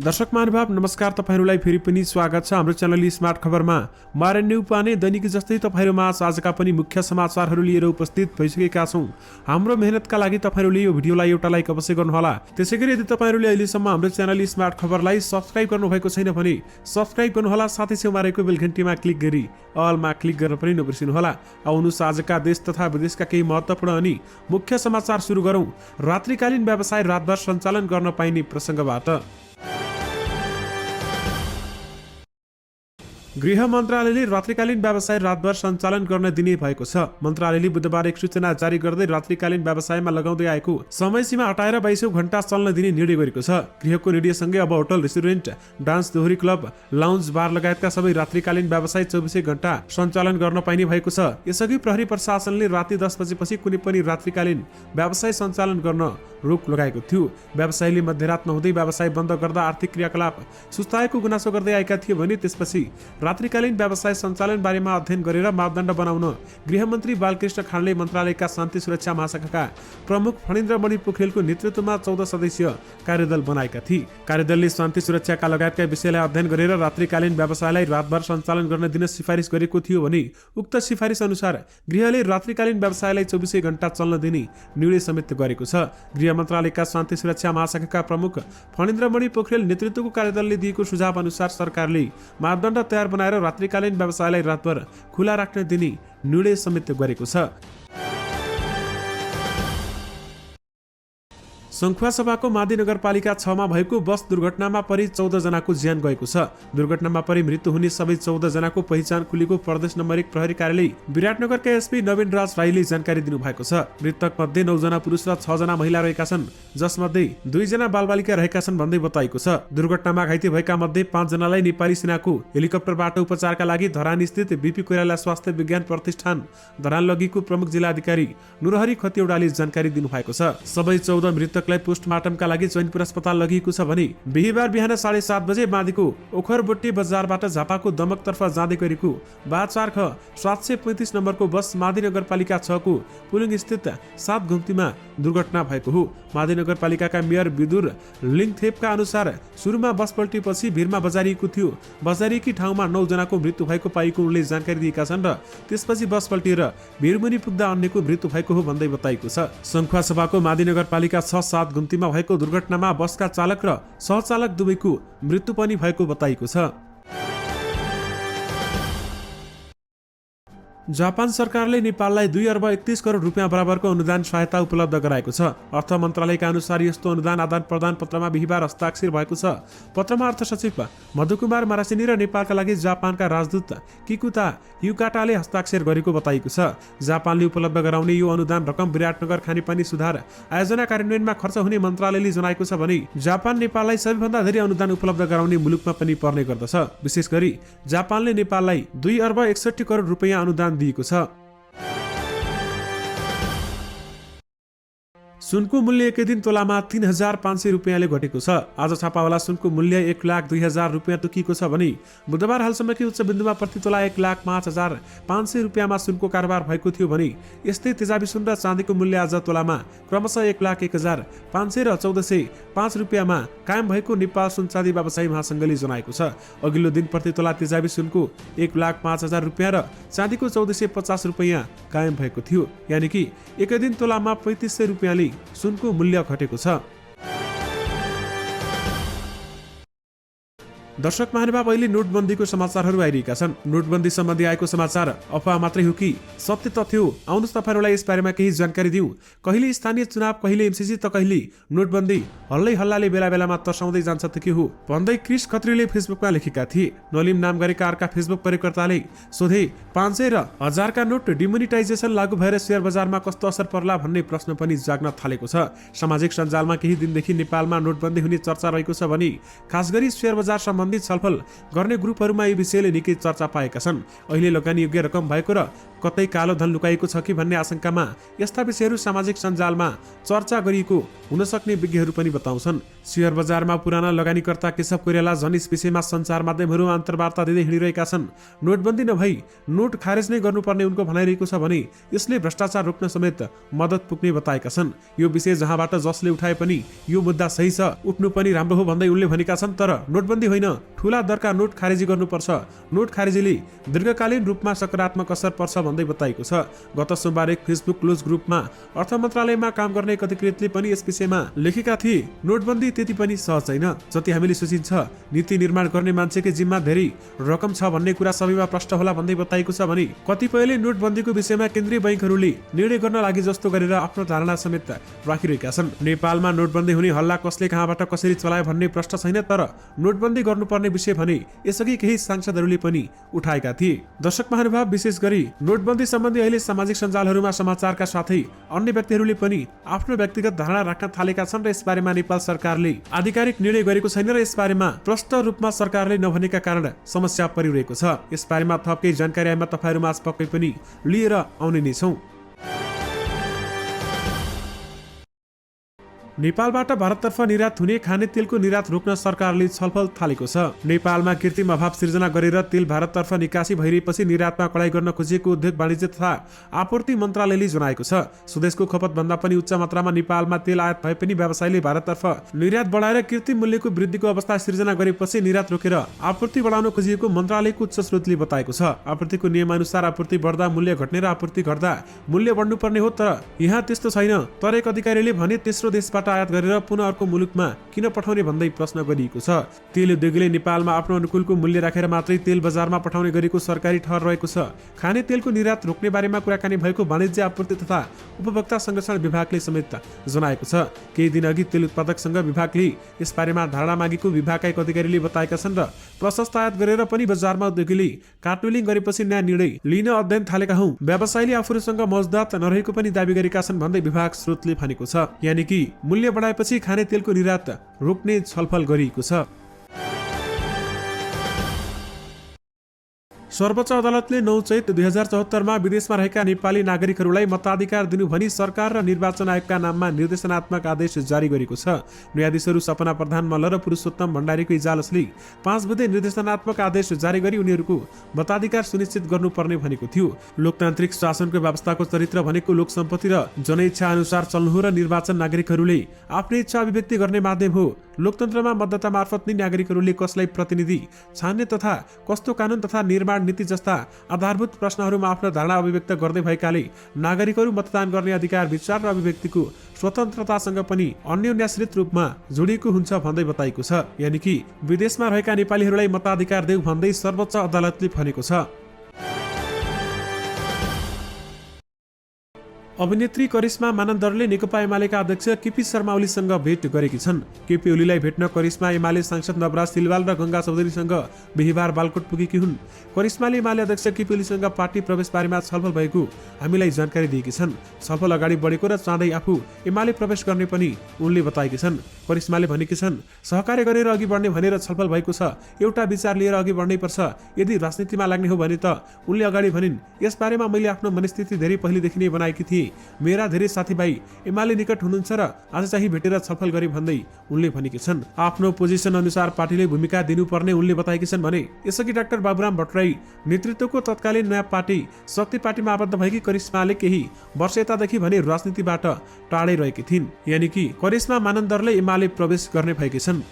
दर्शक महानुभाव नमस्कार, तपाईहरुलाई फेरि पनि स्वागत छ हाम्रो च्यानल स्मार्ट खबरमा। मारण्य उपाने दैनिक जस्तै तपाईहरुमा आजका पनि मुख्य समाचारहरू लिएर उपस्थित भइसकेका छौं। हाम्रो मेहनतका लागि तपाईहरुले यो भिडियोलाई एउटा लाइक अवश्य गर्नुहोला। त्यसैगरी यदि तपाईहरुले अहिलेसम्म हाम्रो च्यानल स्मार्ट खबरलाई सब्स्क्राइब गर्नुभएको छैन भने सब्स्क्राइब गर्नुहोला, साथै छेउमा रहेको बेल घण्टीमा क्लिक गरी अलमा क्लिक गर्न पनि नबिर्सिनुहोला। आउनुस् आजका देश तथा विदेशका केही महत्त्वपूर्ण अनि मुख्य समाचार सुरु गरौं रात्रिकालीन व्यवसाय रातभर सञ्चालन गर्न पाइने प्रसंगबाट। गृह मन्त्रालयले रात्रिकालीन व्यवसाय रातभर सञ्चालन गर्न दिने भएको छ। मन्त्रालयले बुधबार एक सूचना जारी गर्दै रात्रिकालीन व्यवसायमा लगाउँदै आएको समय सीमा हटाएर 22 घण्टा चल्न दिने निर्णय गरेको छ। गृहको निर्णयसँगै अब होटल, रेस्टुरेन्ट, डान्स, दोहोरी क्लब, लाउन्ज, बार लगायतका सबै रात्रिकालीन व्यवसाय 24 घण्टा सञ्चालन गर्न पाइने भएको छ। यसअघि प्रहरी प्रशासनले राति 10 बजेपछि कुनै पनि रात्रिकालीन व्यवसाय सञ्चालन गर्न रोक लगाएको थियो। व्यवसायीले मध्यरात नहुँदै व्यवसाय बन्द गर्दा आर्थिक क्रियाकलाप सुस्ताएको गुनासो गर्दै आएका थिए भने त्यसपछि रात्रिकालीन व्यवसाय सञ्चालन बारेमा अध्ययन गरेर मापदण्ड बनाउन गृहमन्त्री बालकृष्ण खाँडले मन्त्रालयका शान्ति सुरक्षा महाशाखाका प्रमुख फणीन्द्रमणि पोखरेलको नेतृत्वमा 14 सदस्यीय कार्यदल बनाएका थिए। कार्यदलले शान्ति सुरक्षाका लगायतका विषयलाई अध्ययन गरेर रात्रिकालीन व्यवसायलाई रातभर सञ्चालन गर्न दिन सिफारिस गरेको थियो भने उक्त सिफारिस अनुसार गृहले रात्रिकालीन व्यवसायलाई 24 घण्टा चल्न दिने निर्णय समेत गरेको छ। गृह मन्त्रालयका शान्ति सुरक्षा महाशाखाका प्रमुख फणीन्द्रमणि पोखरेल नेतृत्वको कार्यदलले दिएको सुझाव अनुसार सरकारले मापदण्ड तयार बनाएर रात्रिकालीन व्यवसायलाई रातभर खुला राख्न दिने निर्णय समेत गरेको छ। सङ्खुवासभाको मादी नगरपालिका 6 मा भएको बस दुर्घटनामा परि 14 जनाको ज्यान गएको छ। दुर्घटनामा परि मृत्यु हुने सबै 14 जनाको पहिचान खुलेको प्रदेश नम्बर 1 प्रहरी कार्यालय विराटनगरका एसपी नवीन राज राईले जानकारी दिनुभएको छ। मृतक मध्ये 9 जना पुरुष र 6 जना महिला रहेका छन्, जसमध्ये 2 जना बालबालिका रहेका छन् भन्दै बताइएको छ। दुर्घटनामा घाइते भएका मध्ये 5 जनालाई नेपाली सेनाको हेलिकप्टरबाट उपचारका लागि धरान स्थित बीपी कोइराला स्वास्थ्य विज्ञान प्रतिष्ठान धरान लगेको प्रमुख जिल्ला अधिकारी नुरहरी खतिवडाले जानकारी दिनुभएको छ। सबै 14 मृतकलाई पोस्टमार्टमका लागि चैनपुर अस्पताल लगिएको छ भने बिहीबार बिहान 7:30 बजे मादिको ओखरबोट्टी बजारबाट झापाको दमकतर्फ जाँदै गरेको 4 ख 735 नम्बरको बस मादी नगरपालिका 6 को पुलिङ स्थित 7 घुम्तीमा दुर्घटना भएको हो। मादी नगरपालिकाका मेयर विदुर लिङथेपका अनुसार सुरुमा बस पल्टेपछि भिरमा बजारिएको थियो। बजारिएकी ठाउँमा 9 जनाको मृत्यु भएको पाइएको उनले जानकारी दिएका छन् र त्यसपछि बस पल्टिएर भिरमुनि पुग्दा अन्यको मृत्यु भएको हो भन्दै बताइएको छ। सङ्खुवासभाको मादी नगरपालिका 6-7 घुम्तीमा भएको दुर्घटनामा बसका चालक र सहचालक दुवैको मृत्यु पनि भएको बताइएको छ। जापान सरकारले नेपाललाई 2 अर्ब 31 करोड रुपियाँ बराबरको अनुदान सहायता उपलब्ध गराएको छ। अर्थ मन्त्रालयका अनुसार यस्तो अनुदान आदान प्रदान पत्रमा बिहीबार हस्ताक्षर भएको छ। पत्रमा अर्थ सचिव मधुकुमार मारासिनी र नेपालका लागि जापानका राजदूत किकुता युकाटाले हस्ताक्षर गरेको बताइएको छ। जापानले उपलब्ध गराउने यो अनुदान रकम विराटनगर खानेपानी सुधार आयोजना कार्यान्वयनमा खर्च हुने मन्त्रालयले जनाएको छ भने जापान नेपाललाई सबैभन्दा धेरै अनुदान उपलब्ध गराउने मुलुकमा पनि पर्ने गर्दछ। विशेष गरी जापानले नेपाललाई 2 अर्ब 61 करोड रुपियाँ अनुदान दिएको छ। सुनको मूल्य एकै दिन तोलामा 3500 रुपियाँले घटेको छ। आज छापावाला सुनको मूल्य 1,02,000 रुपियाँ तोकिएको छ भने बुधबार हालसम्मकै उच्च बिन्दुमा प्रति तोला 1,05,500 रुपियाँमा सुनको कारोबार भएको थियो भने यस्तै तेजाबी सुन र चाँदीको मूल्य आज तोलामा क्रमशः 1,01,500 र 1,405 रुपियाँमा कायम भएको नेपाल सुन चाँदी व्यवसायी महासंघले जनाएको छ। अघिल्लो दिन प्रति तोला तेजाबी सुनको 1,05,000 रुपियाँ र चाँदीको 1,450 रुपियाँ कायम भएको थियो। यानि कि एकै दिन तोलामा 3500 रुपियाँले सुनको मूल्य घटेको छ। दर्शक महानुभाव, अहिले नोटबन्दीको समाचारहरू आइरहेका छन्। नोटबन्दी सम्बन्धी आएको समाचार अफवाह मात्रै हो कि सत्य तथ्य हो? आउनुहोस् तपाईहरुलाई यस बारेमा केही जानकारी दिउँ। कहिले स्थानीय चुनाव, कहिले एमसीसी त कहिले नोटबन्दी हल्लै हल्लाले बेला बेलामा तर्साउँदै जान्छ त के हो भन्दै क्रिस खत्रीले फेसबुकमा लेखेका थिए। नलिम नाम गरेका अर्का फेसबुक प्रयोगकर्ताले सोधे 500 र 1000 का नोट डिमोनिटाइजेसन लागू भएर शेयर बजारमा कस्तो असर पर्ला भन्ने प्रश्न पनि जाग्न थालेको छ। सामाजिक सञ्जालमा केही दिनदेखि नेपालमा नोटबन्दी हुने चर्चा रहेको छ भने खास गरी शेयर बजार सम्बन्धित छलफल गर्ने ग्रुपहरूमा यी विषयले निकै चर्चा पाएका छन्। अहिले लगानीयोग्य रकम भएको र कतै कालो धन लुकाएको छ कि भन्ने आशंकामा यस्ता विषयहरू सामाजिक सञ्जालमा चर्चा गरिएको हुन सक्ने विज्ञहरू पनि बताउँछन्। शेयर बजारमा पुराना लगानीकर्ता केशव कोइराला झन् यस विषयमा सञ्चार माध्यमहरूमा अन्तर्वार्ता दिँदै हिँडिरहेका छन्। नोटबन्दी नभई नोट खारेज नै गर्नुपर्ने उनको भनाइरहेको छ भने यसले भ्रष्टाचार रोक्न समेत मद्दत पुग्ने बताएका छन्। यो विषय जहाँबाट जसले उठाए पनि यो मुद्दा सही छ, उठ्नु पनि राम्रो हो भन्दै उनले भनेका छन्। तर नोटबन्दी होइन, ठूला दरका नोट खारेजी गर्नुपर्छ। नोट खारेजीले दीर्घकालीन रूपमा सकारात्मक असर पर्छ भन्दै बताएको छ। गत सोमबार एक फेसबुक क्लोज ग्रुपमा अर्थ मन्त्रालयमा काम गर्ने एक अधिकृतले पनि यस विषयमा लेखेका थिए। नोटबन्दी त्यति पनि सहज छैन जति हामीले सोचिन्छ। नीति निर्माण गर्ने मान्छेकै जिम्मा धेरै रकम छ भन्ने कुरा सबैमा प्रष्ट होला भन्दै बताएको छ भने कतिपयले नोटबन्दीको विषयमा केन्द्रीय बैंकहरूले निर्णय गर्न लागि जस्तो गरेर आफ्नो धारणा समेत राखिरहेका छन्। नेपालमा नोटबन्दी हुने हल्ला कसले कहाँबाट कसरी चलायो भन्ने प्रश्न छैन, तर नोटबन्दी गर्नुपर्ने विषय भने यसअघि केही सांसदहरूले पनि उठाएका थिए। दर्शक महानुभाव, विशेष गरी नोटबन्दी सम्बन्धी अहिले सामाजिक सञ्जालहरूमा समाचारका साथै अन्य व्यक्तिहरूले पनि आफ्नो व्यक्तिगत धारणा राख्न थालेका छन् र यसबारेमा नेपाल सरकारले आधिकारिक निर्णय गरेको छैन र यसबारेमा प्रष्ट रूपमा सरकारले नभनेका कारण समस्या परिरहेको छ। यसबारेमा थप केही जानकारी आएमा तपाईहरुमाझ पक्कै पनि लिएर आउने नै छौं। नेपालबाट भारततर्फ निर्यात हुने खाने तेलको निर्यात रोक्न सरकारले छलफल थालेको छ। नेपालमा कृत्रिम अभाव सिर्जना गरेर तेल भारततर्फ निकासी भइरहेपछि निर्यातमा कडाई गर्न खोजिएको उद्योग वाणिज्य तथा आपूर्ति मन्त्रालयले जनाएको छ। स्वदेशको खपत भन्दा पनि उच्च मात्रामा नेपालमा तेल आयात भए पनि व्यवसायले भारततर्फ निर्यात बढाएर कृत्रिम मूल्यको वृद्धिको अवस्था सिर्जना गरेपछि निर्यात रोकेर आपूर्ति बढाउन खोजिएको मन्त्रालयको उच्च स्रोतले बताएको छ। आपूर्तिको नियमअनुसार आपूर्ति बढ्दा मूल्य घट्ने र आपूर्ति घट्दा मूल्य बढ्नुपर्ने हो, तर यहाँ त्यस्तो छैन। तर एक अधिकारीले भने तेस्रो देशबाट आयात गरेर पुनः अर्को मुलुकमा किन पठाउने भन्दै प्रश्न गरिएको छ। तेल उद्योगले नेपालमा आफ्नो अनुकूलको मूल्य राखेर मात्रै तेल बजारमा पठाउने गरेको सरकारी ठहर रहेको छ। खाने तेलको निर्यात रोक्ने बारेमा कुराकानी भएको वाणिज्य आपूर्ति तथा उपभोक्ता संरक्षण विभागले समेत जनाएको छ। केही दिन अघि तेल उत्पादकसँग विभागले यसबारेमा धारणा मागेको विभागका एक अधिकारीले बताएका छन् र प्रशस्त आयात गरेर पनि बजारमा उद्योगीले कार्टुलिङ गरेपछि नयाँ निर्णय लिन अध्ययन थालेका हौं। व्यवसायले आफूसँग मौजदात नरहेको पनि दावी गरेका छन् भन्दै विभाग स्रोतले भनेको छ। यानि कि मूल्य बढाएपछि खाने तेलको निर्यात रोक्ने छलफल गरिएको छ। सर्वोच्च अदालतले 9 चैत 2074 मा विदेशमा रहेका नेपाली नागरिकहरूलाई मताधिकार दिनु भनी सरकार र निर्वाचन आयोगका नाममा निर्देशनात्मक आदेश जारी गरेको छ। न्यायाधीशहरू सपना प्रधान मल्ल र पुरुषोत्तम भण्डारीको इजलासले 5 बुँदे निर्देशनात्मक आदेश जारी गरी उनीहरूको मताधिकार सुनिश्चित गर्नुपर्ने भनेको थियो। लोकतान्त्रिक शासनको व्यवस्थाको चरित्र भनेको लोकसम्पत्ति र जनइच्छा अनुसार चल्नु हो र निर्वाचन नागरिकहरूले आफ्नो इच्छा अभिव्यक्ति गर्ने माध्यम हो। लोकतन्त्रमा मतदाता मार्फत नै नागरिकहरूले कसलाई प्रतिनिधि छान्ने तथा कस्तो कानून तथा निर्माण नीति जस्ता आधारभूत प्रश्नहरूमा आफ्नो धारणा अभिव्यक्त गर्दै भएकाले नागरिकहरू मतदान गर्ने अधिकार विचार र अभिव्यक्तिको स्वतन्त्रतासँग पनि अन्योन्याश्रित रूपमा जोडिएको हुन्छ भन्दै बताइएको छ। यानि कि विदेशमा रहेका नेपालीहरूलाई मताधिकार देऊ भन्दै सर्वोच्च अदालतले भनेको छ। अभिनेत्री करिश्मा मानन्दरले नेकपा एमालेका अध्यक्ष केपी शर्मा ओलीसँग भेट गरेकी छन्। केपी ओलीलाई भेट्न करिश्मा एमाले सांसद नवराज सिलवाल र गंगा चौधरीसँग बिहिबार बालकोट पुगेकी हुन्। करिश्माले एमाले अध्यक्ष केपी ओलीसँग पार्टी प्रवेश बारेमा छलफल भएको हामीलाई जानकारी दिएकी छन्। छलफल अगाडि बढेको र चाँडै आफू एमाले प्रवेश गर्ने पनि उनले बताएकी छन्। करिश्माले भनेकी छन्, सहकार्य गरेर अघि बढ्ने भनेर छलफल भएको छ। एउटा विचार लिएर अघि बढ्नै पर्छ। यदि राजनीतिमा लाग्ने हो भने त उनले अगाडि भनिन्, यसबारेमा मैले आफ्नो मनस्थिति धेरै पहिलेदेखि नै बनाएकी थिएँ। मेरा धेरै साथीभाइ एमाले निकट हुनुहुन्छ र आज चाहिँ भेटेर छलफल गरे भन्दै उनले भनेकी छन्। आफ्नो पोजिसन अनुसार पार्टीले भूमिका दिनुपर्ने उनले बताएकी छन् भने यसअघि डाक्टर बाबुराम भट्टराई नेतृत्वको तत्कालीन नयाँ पार्टी शक्ति पार्टीमा आबद्ध भएकी करिश्माले केही वर्ष यतादेखि भने राजनीतिबाट टाढै रहेकी थिइन्। यानि कि करिश्मा मानन्दरले एमाले प्रवेश गर्ने भएकी छन्।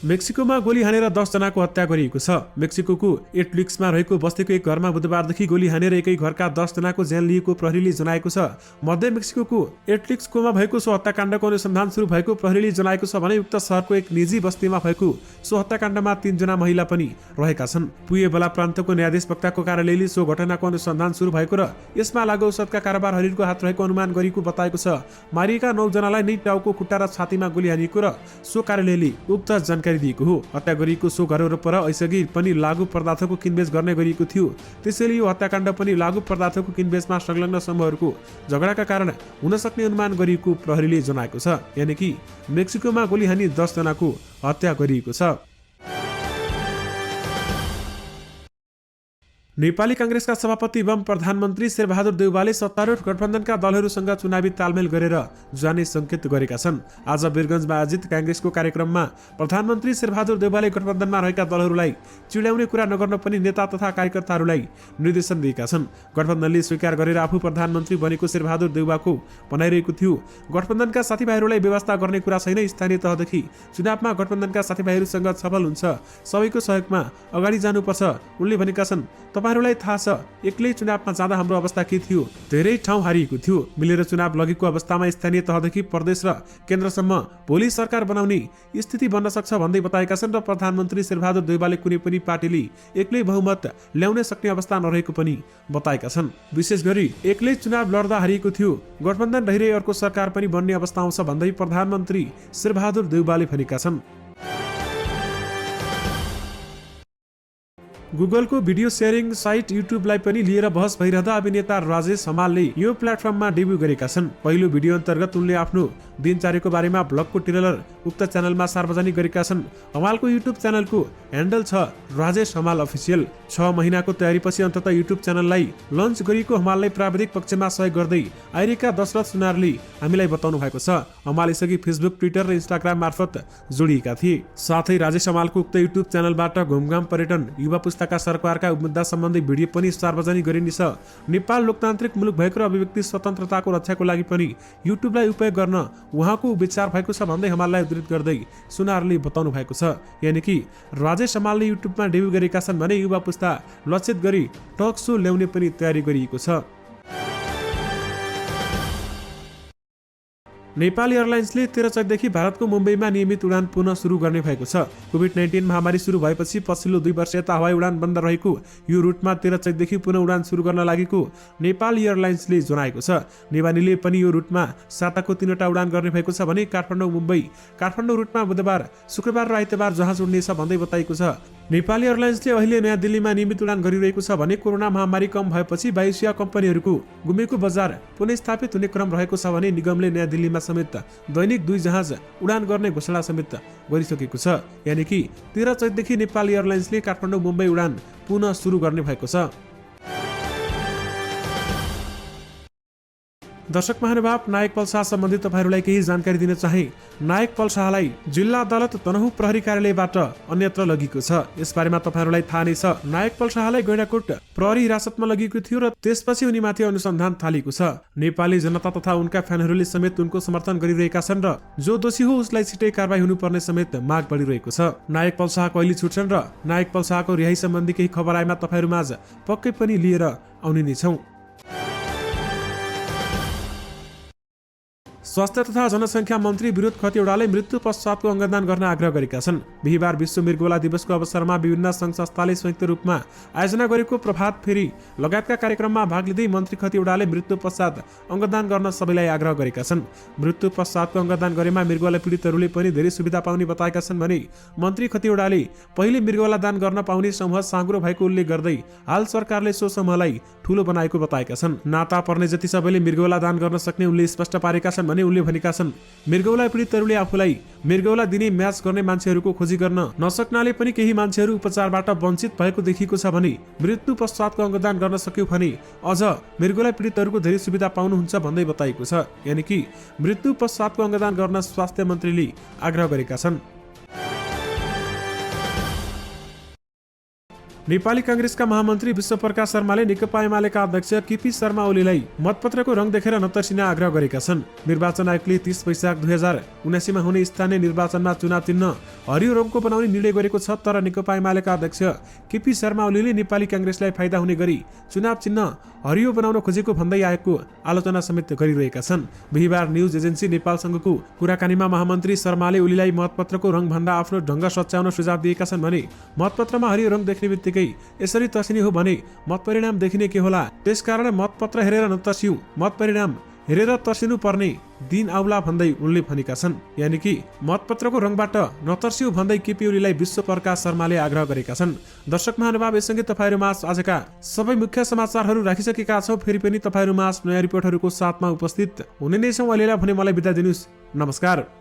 मेक्सिकोमा गोली हानेर 10 जनाको हत्या गरिएको छ। मेक्सिकोको एटलिक्समा रहेको बस्तीको एक घरमा बुधबारदेखि गोली हानेर एकै घरका 10 जनाको ज्यान लिएको प्रहरीले जनाएको छ। मध्य मेक्सिकोको एटलिक्सकोमा भएको सो हत्याकाण्डको अनुसन्धान सुरु भएको प्रहरीले जनाएको छ भने उक्त शहरको एक निजी बस्तीमा भएको सो हत्याकाण्डमा 3 जना महिला पनि रहेका छन्। पुएबला प्रान्तको न्यायाधीश वक्ताको कार्यालयले सो घटनाको अनुसन्धान सुरु भएको र यसमा लागु औषधका कारोबारहरूको हात रहेको अनुमान गरेको बताएको छ। मारिएका 9 जनालाई नै टाउको, खुट्टा र छातीमा गोली हानिएको र सो कार्यालयले उक्त जानकारी जानकारी दिएको हो। हत्या गरिएको सो घरहरू पर यसअघि पनि लागू पदार्थको किनबेच गर्ने गरिएको थियो। त्यसैले यो हत्याकाण्ड पनि लागू पदार्थको किनबेचमा संलग्न समूहहरूको झगडाका कारण हुन सक्ने अनुमान गरिएको प्रहरीले जनाएको छ। यानि कि मेक्सिकोमा गोली हानी 10 जनाको हत्या गरिएको छ। नेपाली कांग्रेसका सभापति एवं प्रधानमन्त्री शेरबहादुर देउवाले सत्तारूढ गठबन्धनका दलहरूसँग चुनावी तालमेल गरेर जाने संकेत गरेका छन्। आज वीरगञ्जमा आयोजित कांग्रेसको कार्यक्रममा प्रधानमन्त्री शेरबहादुर देउवाले गठबन्धनमा रहेका दलहरूलाई चिड्याउने कुरा नगर्न पनि नेता तथा कार्यकर्ताहरूलाई निर्देशन दिएका छन्। गठबन्धनले स्वीकार गरेर आफू प्रधानमन्त्री बनेको शेरबहादुर देउवाको भनाइरहेको थियो। गठबन्धनका साथीभाइहरूलाई व्यवस्था गर्ने कुरा छैन। स्थानीय तहदेखि चुनावमा गठबन्धनका साथीभाइहरूसँग छलफल हुन्छ। सबैको सहयोगमा अगाडि जानुपर्छ उनले भनेका छन्। तपाईहरुलाई थाहा छ एक्लै चुनावमा जाँदा हाम्रो अवस्था के थियो। धेरै ठाउँ हारिएको थियो। मिलेर चुनाव लगेको अवस्थामा स्थानीय तहदेखि प्रदेश र केन्द्रसम्म भोलि सरकार बनाउने स्थिति बन्न सक्छ भन्दै बताएका छन्। र प्रधानमन्त्री शेरबहादुर देउवाले कुनै पनि पार्टीले एक्लै बहुमत ल्याउन सक्ने अवस्था नरहेको पनि बताएका छन्। विशेष गरी एक्लै चुनाव लड्दा हारिएको थियो। गठबन्धन रहिरहे अर्को सरकार पनि बन्ने अवस्था आउँछ भन्दै प्रधानमन्त्री शेरबहादुर देउवाले भनेका छन्। गुगलको भिडियो सेयरिङ साइट युट्युबलाई पनि लिएर बहस भइरहँदा अभिनेता राजेश हमालले यो प्लेटफर्ममा डेब्यु गरेका छन्। पहिलो भिडियो अन्तर्गत उनले आफ्नो दिनचर्याको बारेमा ब्लगको ट्रेलर उक्त च्यानलमा सार्वजनिक गरेका छन्। हमालको युट्युब च्यानलको ह्यान्डल छ राजेश हमाल अफिसियल। 6 महिनाको तयारीपछि अन्ततः युट्युब च्यानललाई लन्च गरिएको हमाललाई प्राविधिक पक्षमा सहयोग गर्दै आइरेका दशरथ सुनारले हामीलाई बताउनु भएको छ। हमाल यसअघि फेसबुक, ट्विटर र इन्स्टाग्राम मार्फत जोडिएका थिए। साथै राजेश हमालको उक्त युट्युब च्यानलबाट घुमघाम, पर्यटन, युवा पुस्ताका सरकारका मुद्दा सम्बन्धी भिडियो पनि सार्वजनिक गरिनेछ। नेपाल लोकतान्त्रिक मुलुक भएको र अभिव्यक्ति स्वतन्त्रताको रक्षाको लागि पनि युट्युबलाई उपयोग गर्न उहाँको विचार भएको छ भन्दै हमाललाई उद्धृत गर्दै सुनारले बताउनु भएको छ। यानि कि राजेश हमालले युट्युबमा डेब्यु गरेका छन् भने युवा पुस्ता लक्षित गरी टक सो ल्याउने पनि तयारी गरिएको छ। नेपाल एयरलाइन्सले 13 चैतदेखि भारतको मुम्बईमा नियमित उडान पुनः सुरु गर्ने भएको छ। कोभिड-19 महामारी सुरु भएपछि पछिल्लो 2 वर्ष यता हवाई उडान बन्द रहेको यो रुटमा 13 चैतदेखि पुनः उडान सुरु गर्न लागेको नेपाल एयरलाइन्सले जनाएको छ। नेवानीले पनि यो रुटमा साताको 3वटा उडान गर्ने भएको छ भने काठमाडौँ मुम्बई, काठमाडौँ रुटमा बुधबार, शुक्रबार र आइतबार जहाज उड्नेछ भन्दै बताएको छ। नेपाल एयरलाइन्सले अहिले नयाँ दिल्लीमा नियमित उडान गरिरहेको छ भने कोरोना महामारी कम भएपछि वायुसेवा कम्पनीहरूको गुमेको बजार पुनः हुने क्रम रहेको छ भने निगमले नयाँ दिल्लीमा समेत दैनिक 2 जहाज उडान गर्ने घोषणा समेत गरिसकेको छ। यानि कि 13 चैतदेखि नेपाल एयरलाइन्सले काठमाडौँ मुम्बई उडान पुनः सुरु गर्ने भएको छ। दर्शक महानुभाव, नायक पल शाह सम्बन्धी तपाईहरुलाई केही जानकारी दिन चाहे। नायक पल शाहलाई जिल्ला अदालत तनहुँ प्रहरी कार्यालयबाट अन्यत्र लगिएको छ। यसबारेमा तपाईहरुलाई थाहा नै छ। नायक पल शाहलाई गैंडाकोट प्रहरी हिरासतमा लगिएको थियो र त्यसपछि उनीमाथि अनुसन्धान थालिएको छ। नेपाली जनता तथा उनका फ्यानहरूले समेत उनको समर्थन गरिरहेका छन् र जो दोषी हो उसलाई छिटै कारबाही हुनुपर्ने समेत माग बढिरहेको छ। नायक पल शाह कहिले छुट्छन् र नायक पल शाहको रिहाई सम्बन्धी केही खबर आएमा तपाईहरुमाझ पक्कै पनि लिएर आउने नै छौं। स्वास्थ्य तथा जनसङ्ख्या मन्त्री विनोद खतिवड़ाले मृत्यु पश्चातको अङ्गदान गर्न आग्रह गरेका छन्। बिहीबार विश्व मृगौला दिवसको अवसरमा विभिन्न सङ्घ संस्थाले संयुक्त रूपमा आयोजना गरेको प्रभात फेरी लगायतका कार्यक्रममा भाग लिँदै मन्त्री खतिवड़ाले मृत्यु पश्चात अङ्गदान गर्न सबैलाई आग्रह गरेका छन्। मृत्यु पश्चातको अङ्गदान गरेमा मृगौला पीडितहरूले पनि धेरै सुविधा पाउने बताएका छन् भने मन्त्री खतिवड़ाले पहिले मृगौला दान गर्न पाउने समूह साँगुरो भएको उल्लेख गर्दै हाल सरकारले सो समूहलाई ठूलो बनाएको बताएका छन्। नाता पर्ने जति सबैले मृगौला दान गर्न सक्ने उनले स्पष्ट पारेका छन् भने उनले भनेका छन् मृगौला पीडितहरूले आफूलाई मृगौला दिने म्याच गर्ने मान्छेहरूको खोजी गर्न नसक्नाले पनि केही मान्छेहरू उपचारबाट वञ्चित भएको देखिएको छ भने मृत्यु पश्चातको अङ्गदान गर्न सक्यो भने अझ मृगौला पीडितहरूको धेरै सुविधा पाउनुहुन्छ भन्दै बताइएको छ। यानि कि मृत्यु पश्चातको अङ्गदान गर्न स्वास्थ्य मन्त्रीले आग्रह गरेका छन्। नेपाली कांग्रेसका महामन्त्री विश्वप्रकाश शर्माले नेकपा एमालेका अध्यक्ष केपी शर्मा ओलीलाई मतपत्रको रङ देखेर नतर्सिन आग्रह गरेका छन्। निर्वाचन आयोगले 30 वैशाख 2079 मा हुने स्थानीय निर्वाचनमा चुनाव चिन्ह हरियो रङको बनाउने निर्णय गरेको छ। तर नेकपा एमालेका अध्यक्ष केपी शर्मा ओलीले नेपाली कांग्रेसलाई फाइदा हुने गरी चुनाव चिन्ह हरियो बनाउन खोजेको भन्दै आएको आलोचना समेत गरिरहेका छन्। बिहीबार न्युज एजेन्सी नेपालसँगको कुराकानीमा महामन्त्री शर्माले ओलीलाई मतपत्रको रङ भन्दा आफ्नो ढङ्ग सच्याउन सुझाव दिएका छन् भने मतपत्रमा हरियो रङ देख्ने बित्तिकै यसरी तर्सिने हो भने मतपरिणाम देखिने के होला। त्यसकारण मतपत्र हेरेर नतर्सियौं, मतपरिणाम हेरेर तर्सिनु पर्ने दिन आउला भन्दै उनले भनेका छन्। यानि कि मतपत्रको रङबाट नतर्सियो भन्दै केपी ओलीलाई विश्व प्रकाश शर्माले आग्रह गरेका छन्। दर्शक महानुभाव, यससँगै तपाईँहरूमा आजका सबै मुख्य समाचारहरू राखिसकेका छौँ। फेरि पनि तपाईँहरूमा नयाँ रिपोर्टहरूको साथमा उपस्थित हुने नै छौँ। अहिलेलाई भने मलाई बिदा दिनुहोस्। नमस्कार।